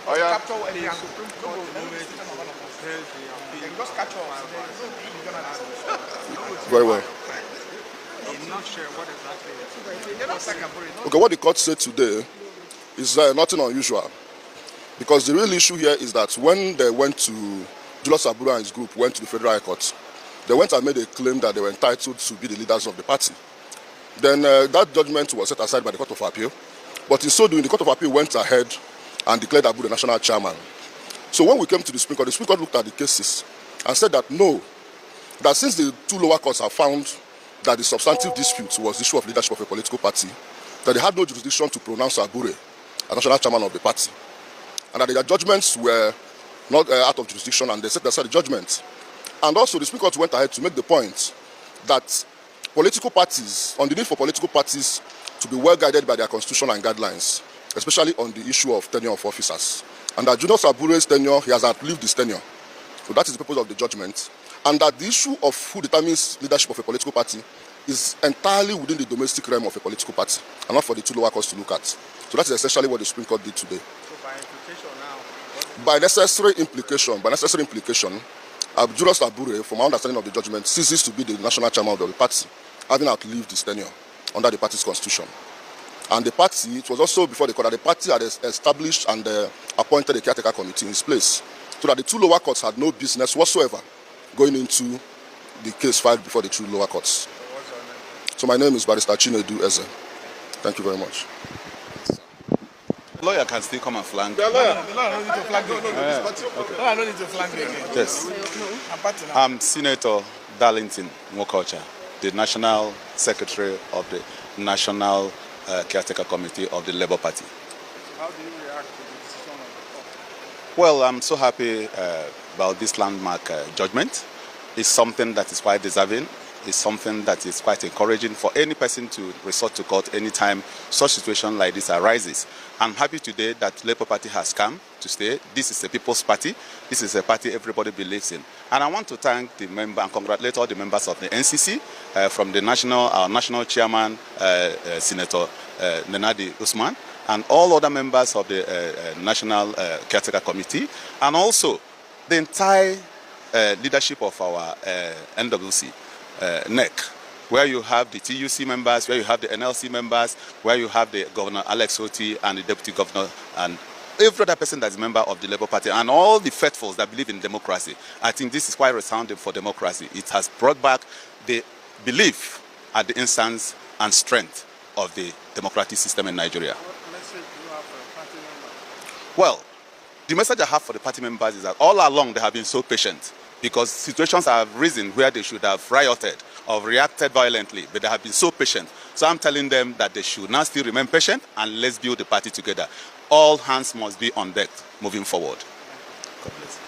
Oh, yeah. Capture any Supreme Court. Just capture Very well. I'm not sure what exactly. Okay, what the court said today is nothing unusual, because the real issue here is that when they went to Julius Abure and his group went to the Federal High Court, they went and made a claim that they were entitled to be the leaders of the party. Then that judgment was set aside by the Court of Appeal, but in so doing, the Court of Appeal went ahead and declared Abure the national chairman. So when we came to the Supreme Court looked at the cases and said that no, that since the two lower courts have found that the substantive dispute was the issue of leadership of a political party, that they had no jurisdiction to pronounce Abure as national chairman of the party, and that their judgments were not out of jurisdiction, and they set aside the judgment. And also the Supreme Court went ahead to make the point that political parties, on the need for political parties to be well guided by their constitution and guidelines, especially on the issue of tenure of officers. And that Julius Abure's tenure, he has outlived his tenure. So that is the purpose of the judgment. And that the issue of who determines leadership of a political party is entirely within the domestic realm of a political party, and not for the two lower courts to look at. So that is essentially what the Supreme Court did today. So by implication now? By necessary implication, Julius Abure, from my understanding of the judgment, ceases to be the national chairman of the party, having outlived his tenure under the party's constitution. And the party, it was also before the court, that the party had established and appointed a caretaker committee in his place, so that the two lower courts had no business whatsoever going into the case filed before the two lower courts. So my name is Barrister Chinedu Eze. Thank you very much. The lawyer can still come and flank. The lawyer don't need to flank again. The lawyer don't need to flank again. Yes. I'm Senator Darlington Nwokocha, the National Secretary of the National Caretaker Committee of the Labour Party. How do you react to the decision of the court? Well, I'm so happy about this landmark judgment. It's something that is quite deserving. It's something that is quite encouraging for any person to resort to court anytime such situation like this arises. I'm happy today that Labour Party has come to stay. This is a people's party. This is a party everybody believes in. And I want to thank the member and congratulate all the members of the NCC, from the our national chairman, Senator Nenadi Usman, and all other members of the National Caretaker Committee, and also the entire leadership of our NWC. NEC, where you have the TUC members, where you have the NLC members, where you have the Governor Alex Oti and the Deputy Governor, and every other person that is a member of the Labour Party, and all the faithfuls that believe in democracy. I think this is quite resounding for democracy. It has brought back the belief at the instance and strength of the democratic system in Nigeria. What message do you have for party members? Well, the message I have for the party members is that all along they have been so patient, because situations have risen where they should have rioted or reacted violently, but they have been so patient. So I'm telling them that they should now still remain patient, and let's build the party together. All hands must be on deck moving forward. God bless.